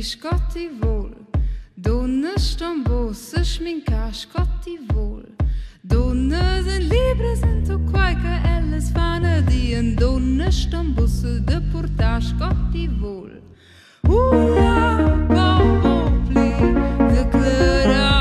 scotti vol. Donne ston bo se schminca scotti vol. Donne sind libre sind o quai che elles fanno dien. Donne ston bo se de porta scotti vol. Ulla, bo pli, declara.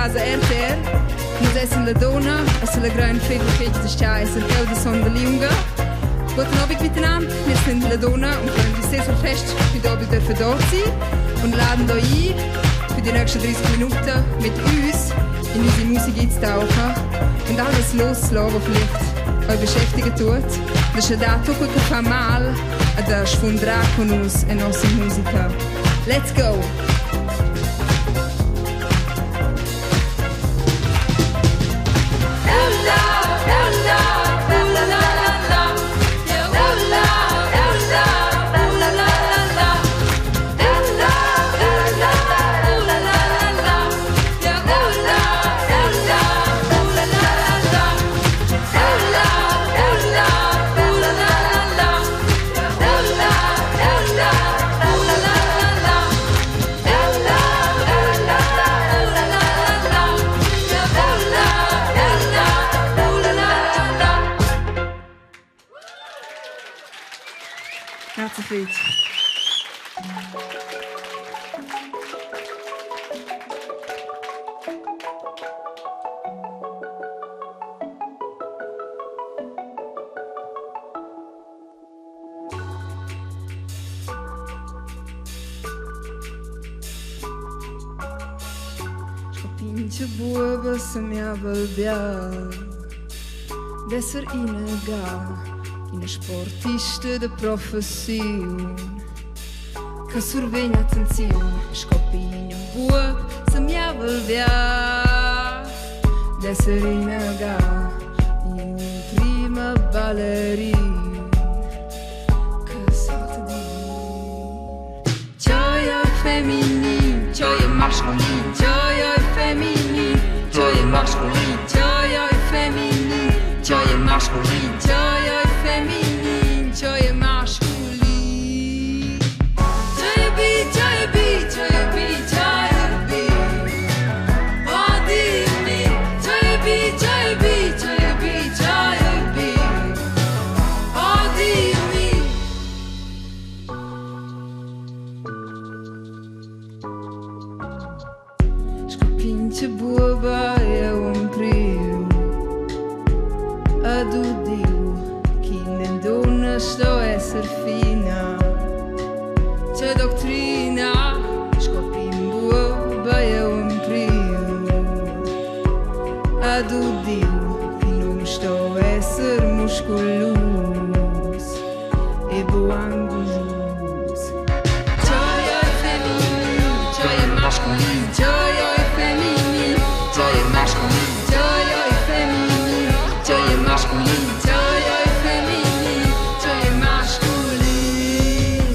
casa RTR. Nus essen ladunna, essen la gran fetch de scha, essen el de sonda lunga. Guten Abend miteinander, wir sind Ladunna und freuen uns sehr so fest, wie wir hier dürfen dort sein und laden euch ein, für die nächsten 30 Minuten mit uns in unsere Musik einzutauchen und alles loszulassen, was vielleicht euch beschäftigen tut. Das ist da tutto che fa mal ad sfondrar con us e nostra musica. Let's go! Frit. Scopince buoba se mi avvalbia d'esser inega in sportista de profession che survegna attenzione scopinho buoba se mi avvalbia d'esser inega in prima ballerina che salta di masculin, gioia e femminile, gioia masculin, gioia e femminile, gioia masculin, gioia e femminile, gioia masculin. Gioia B, gioia B, gioia B, gioia B. Oh dimmi, gioia B, gioia B, gioia B, gioia B. Oh dimmi. Scopince buba e un prio ad udio chi ne donna sto esser fina c'è dottrina scopin buba e un prio ad udio chi non sto esser musculus e buangulus gioia e femminile gioia mascolin gioia e femminile gioia mascolin gioia e femminile gioia mascolin gioia e femminile gioia mascolin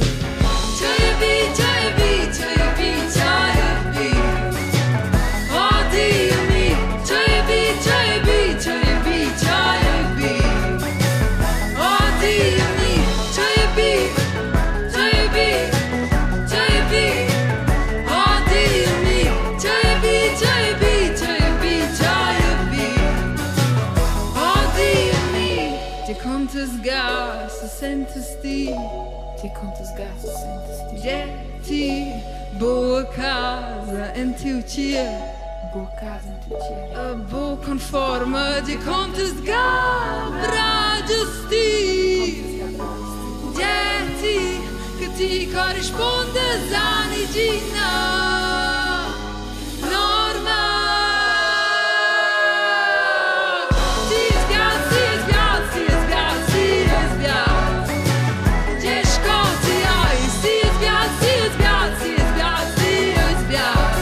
gioia B gioia B gioia B gioia B oh dimmi gioia B gioia B gioia B gioia B oh dimmi gioia B gioia B gioia B oh dimmi gioia B gioia B gioia B gioia B oh dimmi ti contes gas sentes ti contes gas sentes ti boa casa en tiu cia boa casa en tiu cia boa conforma ti contes gas justi ti che ti corrisponde zanigina norma si sbiaz si sbiaz si sbiaz si sbiaz je scoti ai si sbiaz si sbiaz si sbiaz si sbiaz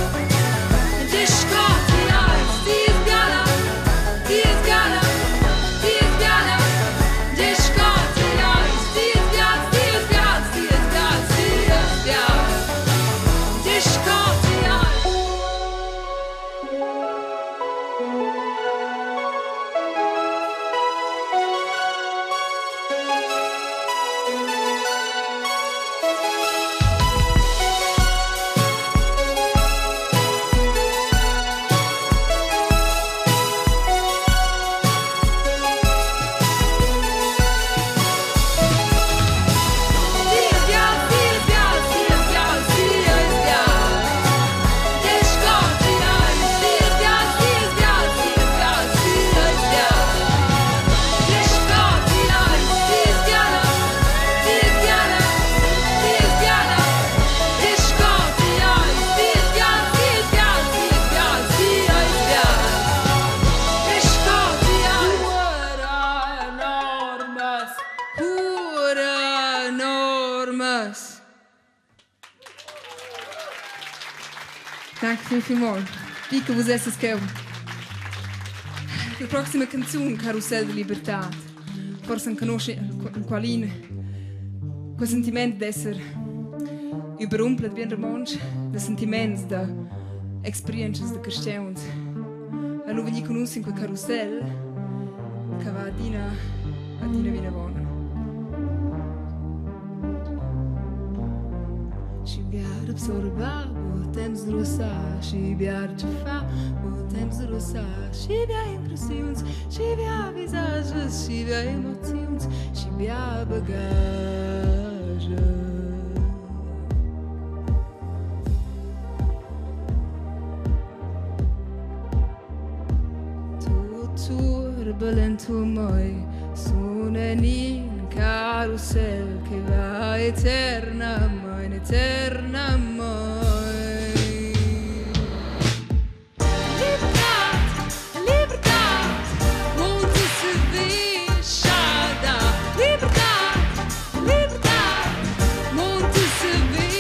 je scoti ai si sbiala si sbiala si sbiala je scoti ai si sbiaz si sbiaz si sbiaz si sbiaz je scoti ai Danke vielmals. Dico vos essas que la prossima canzone Carrussel de libertad. Forse non conosci qualin quel sentimento d'esser überrumpelt wie ein Mensch, des sentiments da experiences de cristians. A nu vegni conosci in quel Carrussel che va a dina vina bona. Și viar absorba, o temps de rosa, și viar ce fa, o temps de rosa, și via impresiuns, și via visages, și via emoțiuns, și via bagaje. Tu turbulentu moi, suneni carrousel che va eterna mai, eterna mai. Libertad, libertad, onde se deixada. Libertad, libertad, onde se vê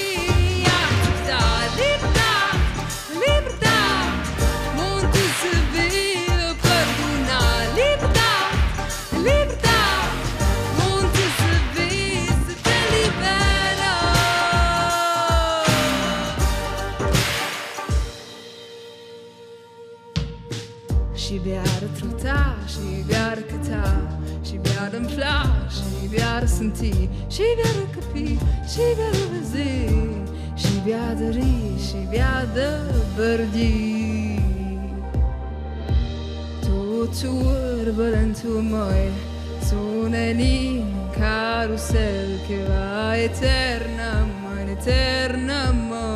acreditar. Libertad, libertad, onde se vê perdonar. Libertad, libertad, onde se vê se te libera. Și beară trota, și beară căta, și beară împla, și beară senti, și beară căpi, și beară vezi, și beară ri, și beară bărdi. Tuor bălântul moi, sună-ni un carusel che va eterna, mai eterna mai.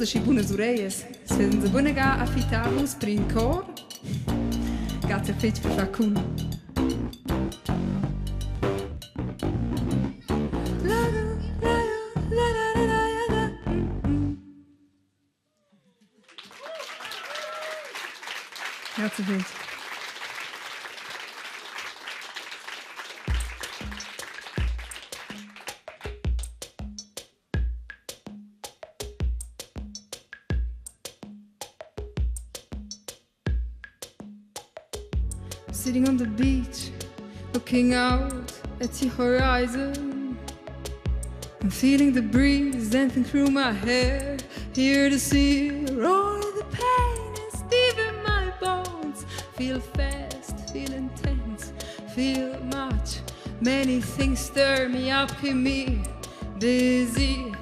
Și bună zureies, senza bună ga affitavus prin cor, gata feci per facun. Grazie feci. Sitting on the beach, looking out at the horizon, I'm feeling the breeze dancing through my hair, hear the sea roar, the pain is deep in my bones, feel fast, feel intense, feel much, many things stir me up, keep me dizzy.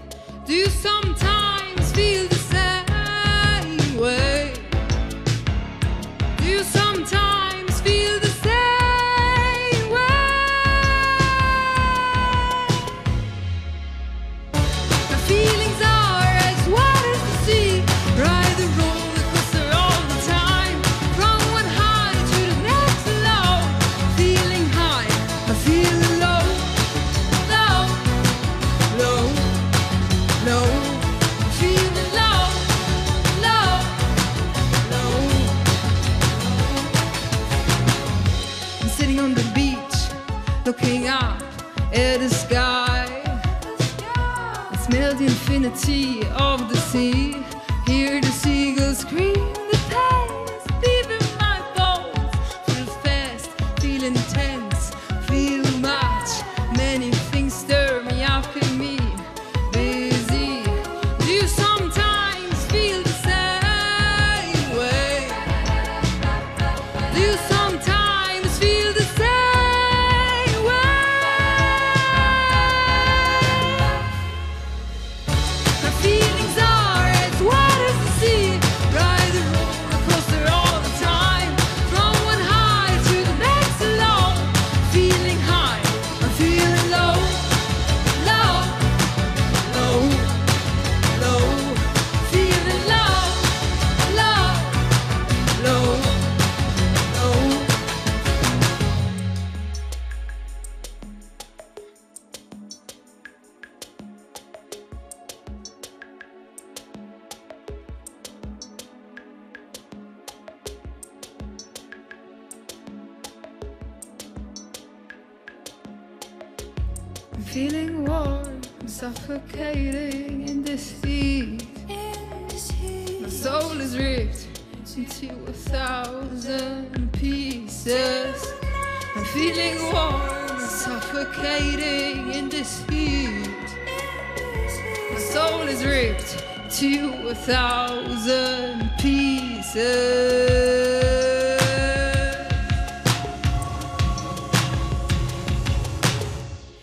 Do you sometimes feel the same way? Do you sometimes feel the same way? My feelings are as wide as the sea, ride the roller coaster all the time, from one high to the next low, feeling high, I feel low, low, low, low, feeling low, low, low. I'm sitting on the beach, looking up at the sky. I smell the infinity of the sea, hear the seagulls scream, the pain is deep in my bones, feel fast, feel intense, feel much, many things stir me up in me, busy. Do you sometimes I'm feeling warm, I'm suffocating in this heat. My soul is ripped into 1,000 pieces. I'm feeling warm, I'm suffocating in this heat. My soul is ripped to 1,000 pieces.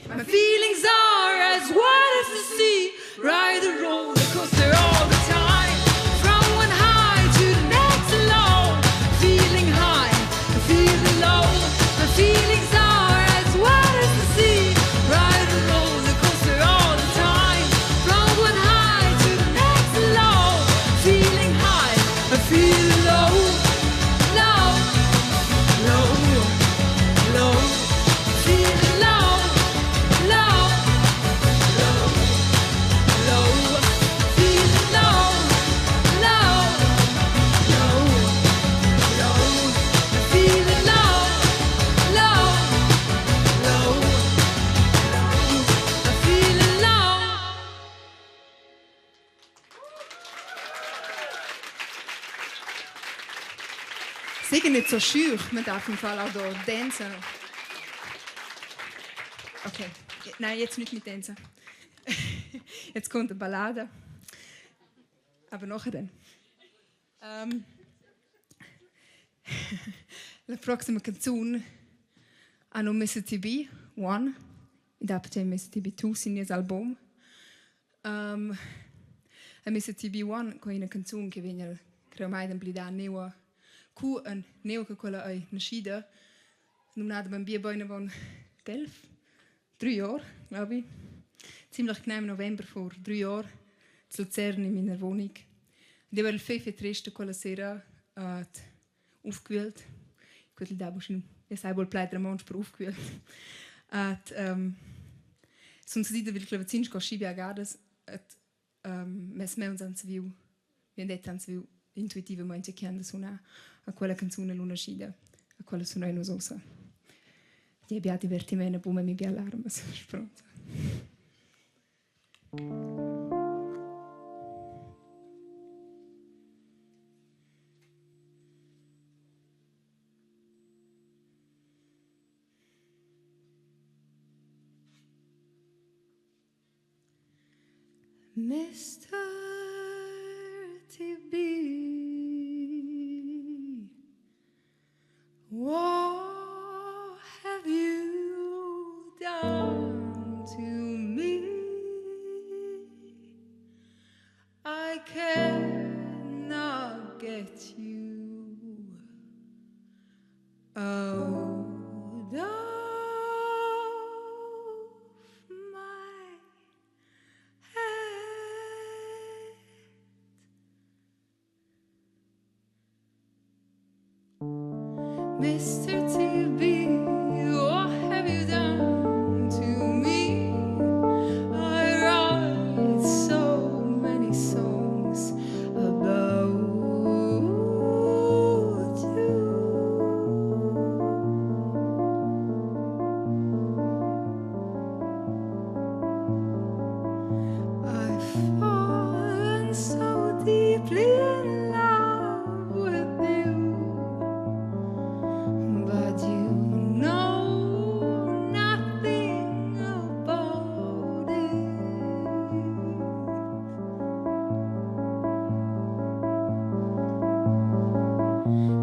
My feelings are as wide as the sea. Ride the roller coaster all the time, from one high to the next low. Feeling high, feeling low. My feelings are as wide as the sea. Ride the roller coaster all the time, from one high to the next low. Feeling high, I feel low, low, low, low. Feeling low, low, low, low. Feeling low, low, low, low. Feeling low, low, low, low. Feeling low. Sicher nicht so schüch, man darf im Fall auch hier tanzen. Okay, nein, jetzt nicht mit tanzen. Jetzt kommt eine Ballade. Aber nachher dann. La prossima canzone hanno messo TB 1 e dopo messo TB 2 in il album. Ha messo TB 1 con una canzone che viene creata da un neo cu un neo che quella è nascita non ha un bambino von 3 Jahre, glaube ich. Ziemlich genau im November vor 3 Jahren zu Luzern in meiner Wohnung. Und ich habe il 5 quella sera aufgewühlt. Quelli da bushin, ich sei wohl pleiter Mensch per aufgewühlt. Sonst sieht wir glaube ich go schibi agadas mes me uns ans viu. Wir det ans viu intuitivamente che anda suona a quella canzone luna scida, a quella sono in usosa. Ti abbia divertimento poi mi bia allarme, sono pronta. Mr. TB, what have you done to me? I cannot get you out of my head. Mr. TB, what have you done to me? I write so many songs about you. I've fallen so deeply in love with you. But you know nothing about it.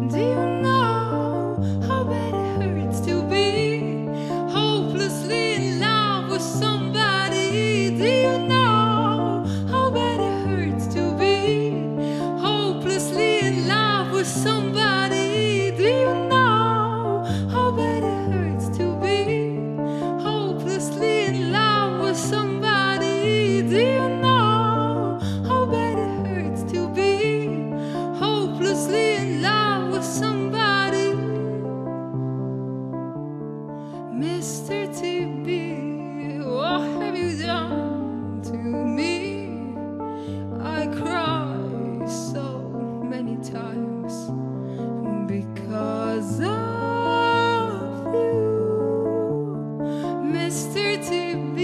Do you know how bad it hurts to be hopelessly in love with somebody? Do you know how bad it hurts to be hopelessly in love with somebody? Do you know how bad it hurts to be hopelessly in love with somebody? Do you know how bad it hurts to be hopelessly in love with somebody? Mr. TB, what have you done to me? I cry so many times because of you. Mr. TB,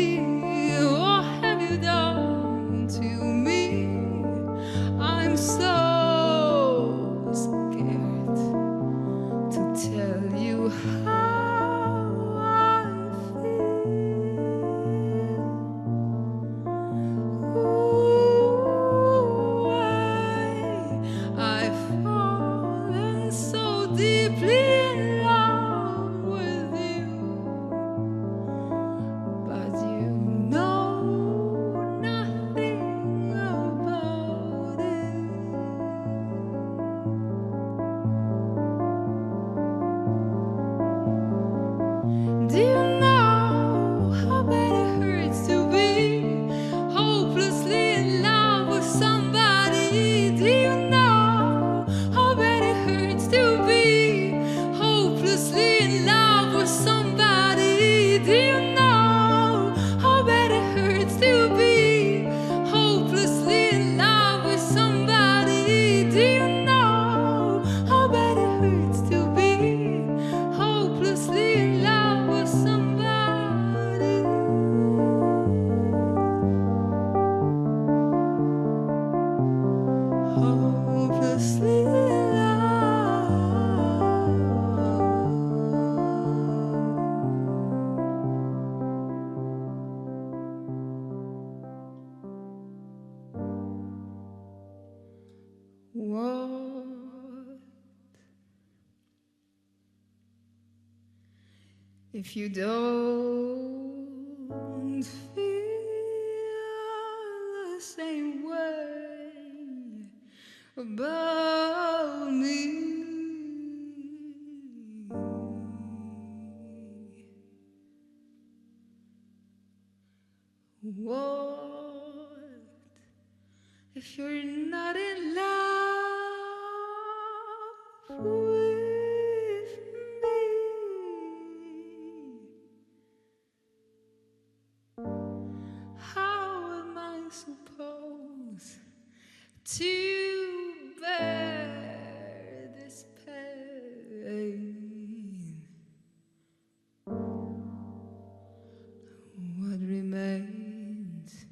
If you don't feel the same way about me, what if you're not in love with me? How am I supposed to bear this pain? What remains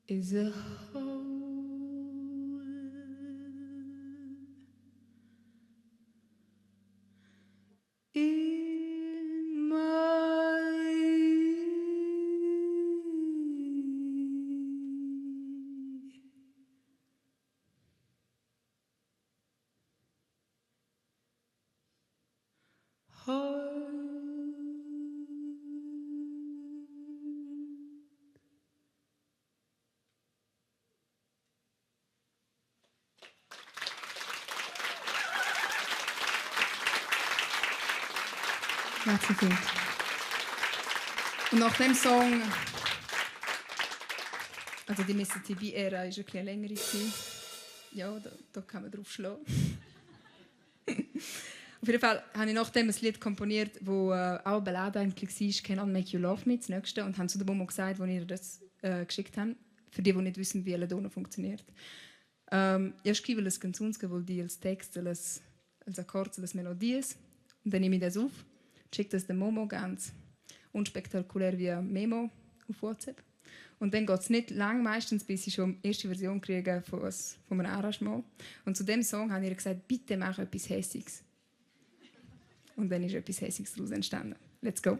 is a hole in my heart. Grazie viel. Und nach dem Song, also die Messe TV-Ära war ein bisschen länger. Ja, da kann man drauf schlagen. Auf jeden Fall habe ich nachdem ein Lied komponiert, das auch Ballade eigentlich war, «Can I Make You Love Me», das nächste, und habe zu der Momo gesagt, als ihr das geschickt habt, für die nicht wissen, wie ladunna funktioniert. Ich schreibe ein chanzuns, die als Text, als Akkord, als Melodie ist. Und dann nehme ich das auf, schicke das dem Momo ganz unspektakulär wie Memo auf WhatsApp. Und dann geht es nicht lang, meistens, bis ich schon die erste Version kriege von einem Arrangement. Und zu dem Song habe ich ihr gesagt, bitte mach etwas Hässiges. Und dann ist etwas Hässiges daraus entstanden. Let's go!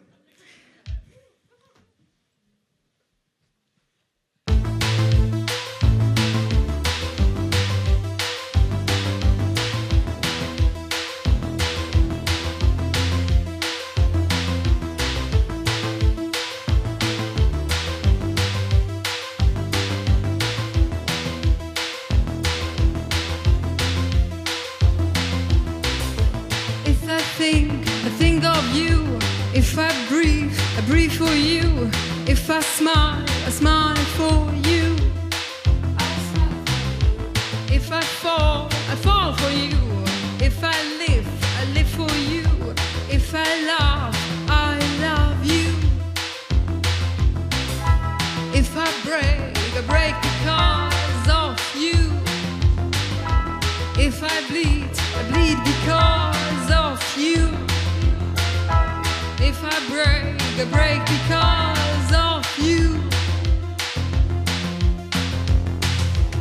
I think of you. If I breathe for you. If I smile for you. If I fall for you. If I live for you. If I love you. If I break because of you. If I bleed because of you. If I break because of you.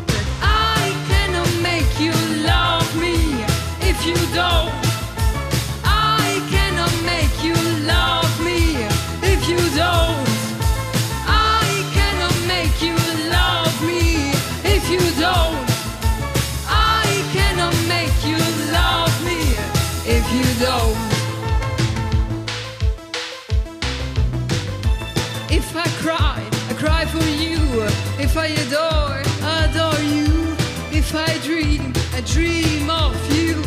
But I cannot make you love me if you don't. I cannot make you love me if you don't. I cannot make you love me if you don't. I cannot make you love me if you don't. If I cry for you. If I adore you. If I dream of you.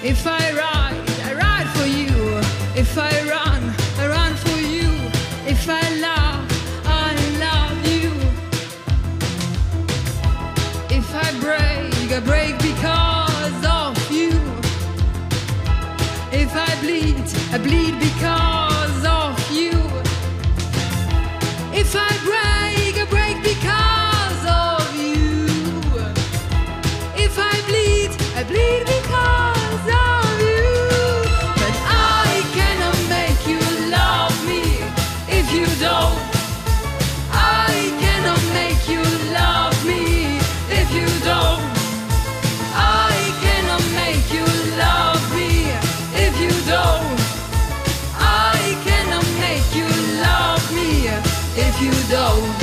If I ride for you. If I run for you. If I love you. If I break because of you. If I bleed because of you. If I break because of you. If I bleed because of you. But I cannot make you love me if you don't. I cannot make you love me if you don't. I cannot make you love me if you don't. I cannot make you love me if you don't.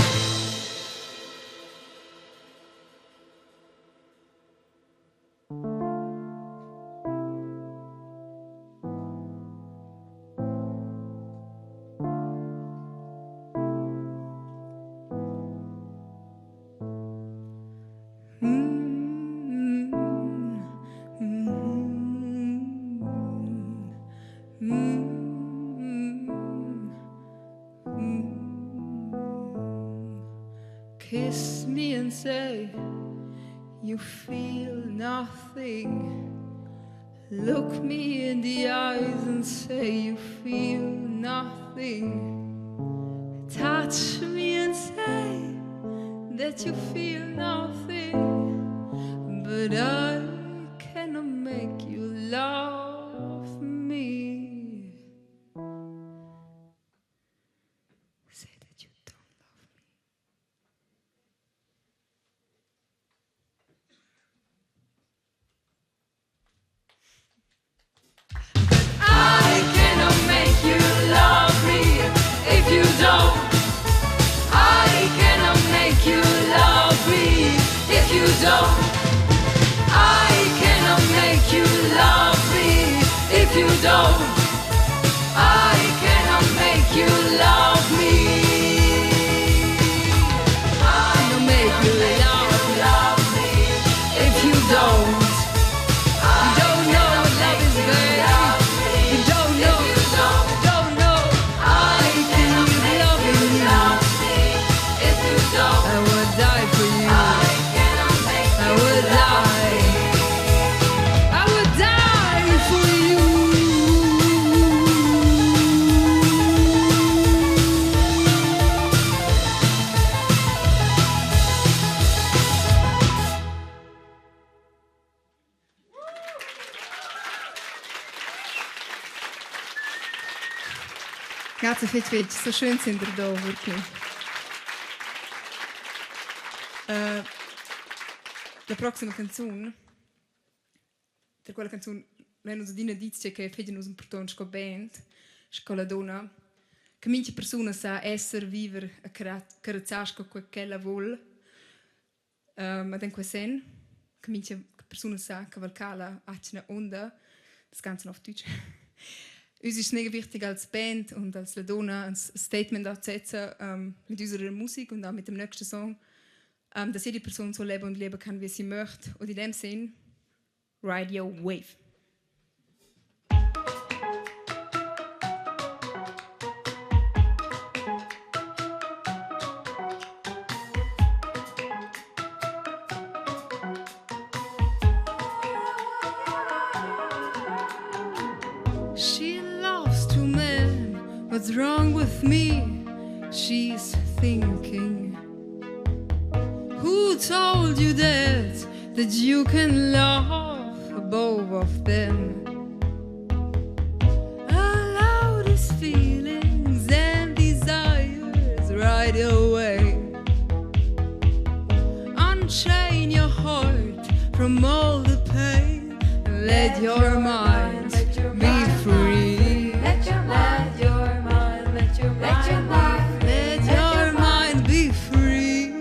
Kiss me and say you feel nothing. Look me in the eyes and say you feel nothing. Touch me and say that you feel nothing. But I cannot make you love me. Say that you don't love me. But I cannot make you love me if you don't. I cannot make you love me if you don't. I cannot make you love me if you don't. I cannot make you love me. I cannot make you love me if you don't. You don't know what love is, babe. You don't know. Don't know. I cannot love you if you don't. I would die for you. I would die. I would die for you. Grazie fetch, so schön sind ihr da, wirklich. La prossima canzone, per quella canzone, noi non abbiamo detto che facciamo un portone con band, con la donna, che minche persona sa essere, vivere, a carezzare con quella vuole, ma in quel sen, che minche persona sa cavalcare a una onda, das Ganze auf Deutsch. Uns ist es mega wichtig als Band und als la donna ein Statement anzusetzen mit unserer Musik und auch mit dem nächsten Song, dass jede Person so leben und leben kann, wie sie möchte. Und in dem Sinn, ride your wave. She loves two men. What's wrong with me? She's thinking. Who told you that you can love both of them? Allow these feelings and desires right away. Unchain your heart from all the pain and let your mind be free. Let your mind be free.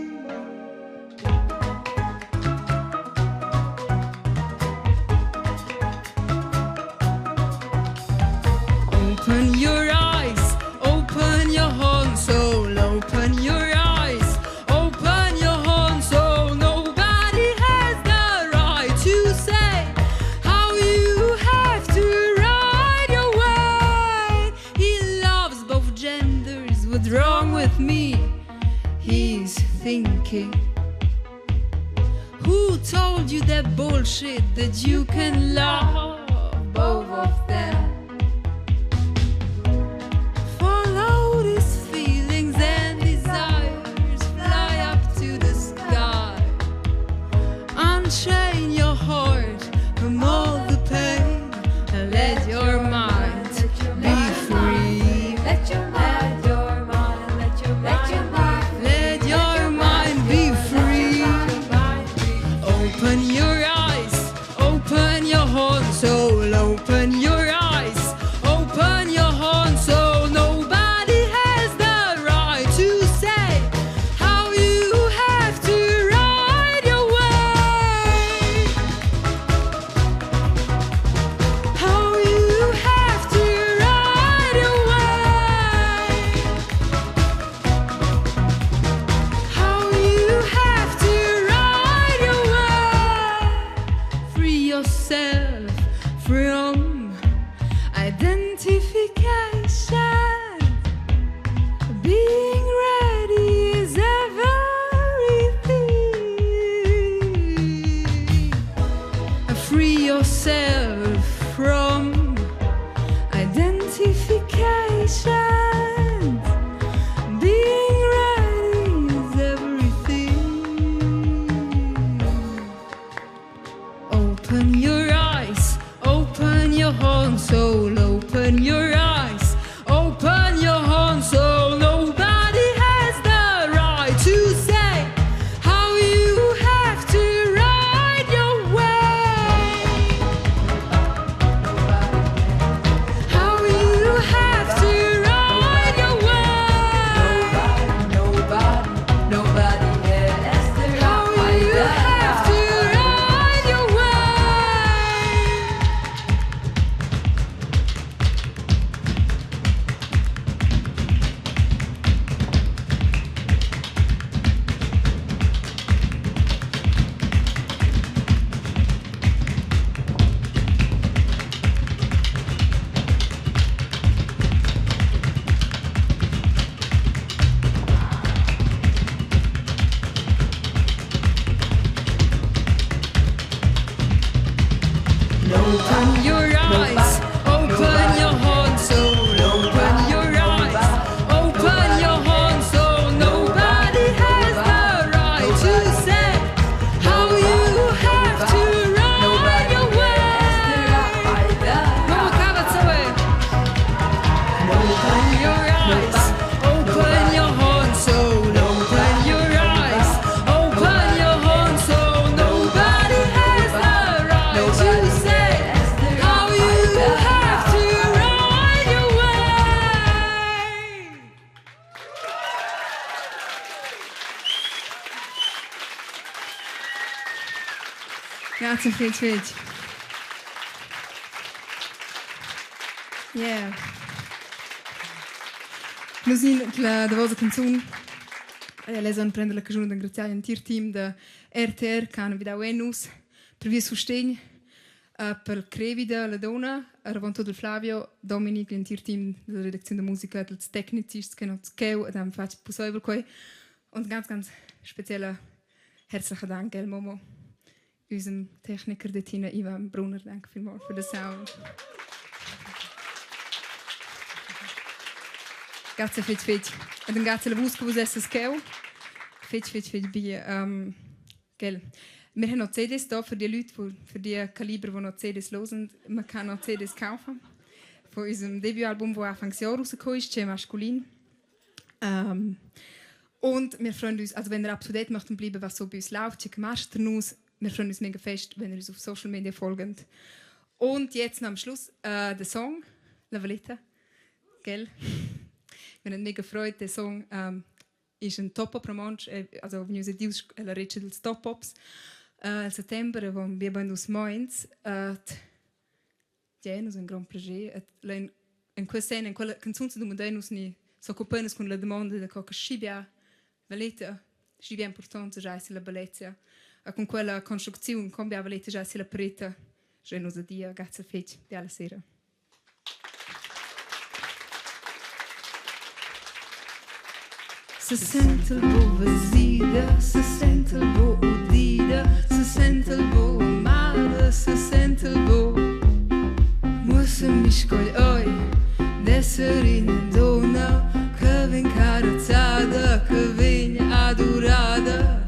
Open your eyes, open your whole soul, open your eyes, open your whole soul. Nobody has the right to say how you have to ride your way. He loves both genders. What's wrong with me? He's thinking. Who told you that bullshit that you can love both of them? Follow these feelings and desires, fly up to the sky. Unchain your heart from all the pain and let your mind be free. Let your mind be free. Open your eyes, open your heart. So Grazie, Fritz. Yeah. Noi siamo la vostra canzone. Lei sono prendere la canzone da graziare un team da RTR che hanno vidato enus per via sostegno per crevida la donna, eravamo del Flavio, Dominic, un team della redazione di musica, dels Technicis che non scheu ed haben fatto possibile coi und ganz spezieller herzlichen Dank, El Momo, unserem Techniker dort hinten, Ivan Brunner, danke vielmals für den Sound. Grazie fetch. Und dann grazie la musica was es scheu. Fetch bi gell. Wir haben noch CDs da für die Leute, für die Kaliber, die noch CDs hören. Man kann noch CDs kaufen. Von unserem Debütalbum, das Anfang des Jahres rausgekommen ist, «Chez Masculin». Und wir freuen uns, also wenn ihr up to date möchten bleiben, was so bei uns läuft, checken Masternews. Wir freuen uns mega fest, wenn ihr uns auf Social Media folgt. Und jetzt noch am Schluss der Song, «La valeta». Gell? Wir haben mega gefreut, der Song ist ein Top-Up-Romansch, also wenn wir uns la recce dels Top-Ups. Al settembre vom wir bei uns Mainz Gioni un gran piacere in quella canzone dove noi ni so occupiamo con la domanda di cosa scibia valeta scibia importante già se la bellezza con quella costruzione cambia valeta già se la preta je nos a dia grazie fece di alla sera. Se sente il buon vestita, se sente il buon udita, se sente il buon male, se sente il buon. Musse mi scoglie oi, d'essere una donna che viene carrozzata, che viene adorata,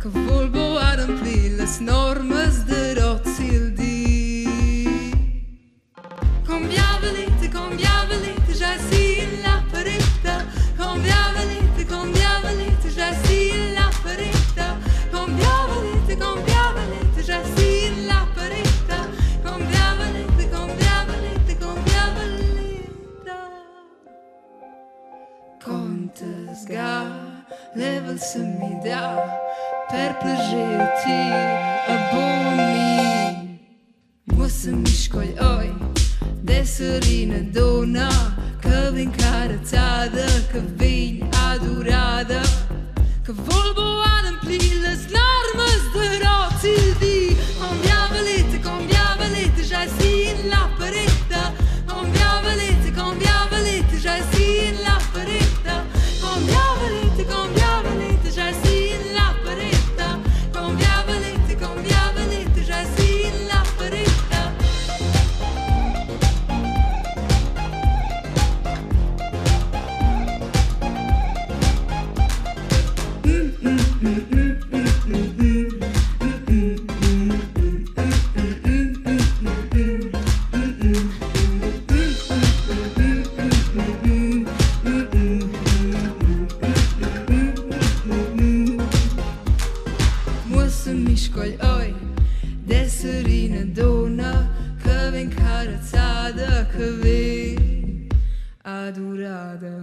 che vuol boare ampli le norme di rozzi di. Cambia valete, già si la paretta, cambia valete, già si la paretta, cambia valete, già si la paretta, cambia valete, Contes ga, level se mi dà, per piacerti a buoni. Musse mi scoglie oi, d'essere una donna che viene carrozzata, che viene adorata, che vuol boare ampli le norme di rozzi di. Cambia valete, già si la paretta, cambia valete, già si la paretta, cambia valete, già si la paretta, cambia valete, già si la paretta. D'essere una donna che viene carrozzata, che viene adorata.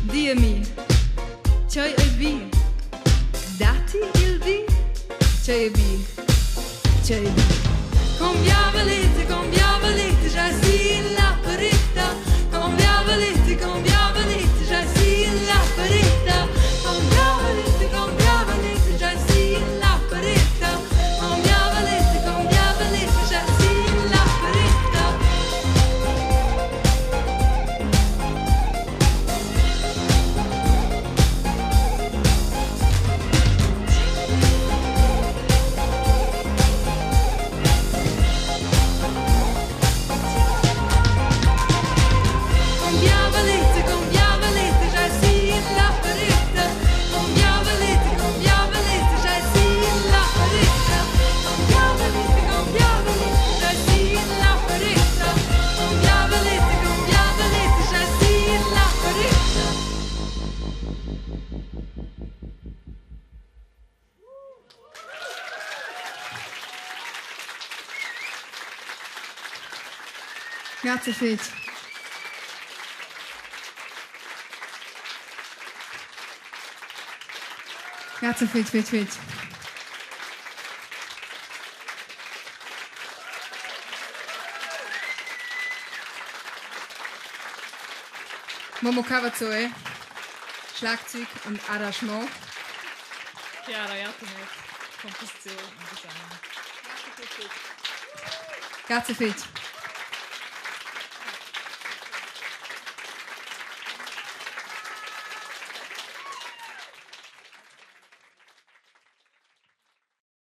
Dimmi, c'hai il B, dati il B, c'hai il B, c'hai il B. Cambia valete, già si la paretta, cambia valete, già si la paretta, cambia valete, già si la paretta, cambia valete, già si la paretta. Grazie Fritz. Grazie Fritz. Momo Kawazoe, Schlagzeug und Arrangement. Chiara Jacomet, Komposition und Design. Grazie viel.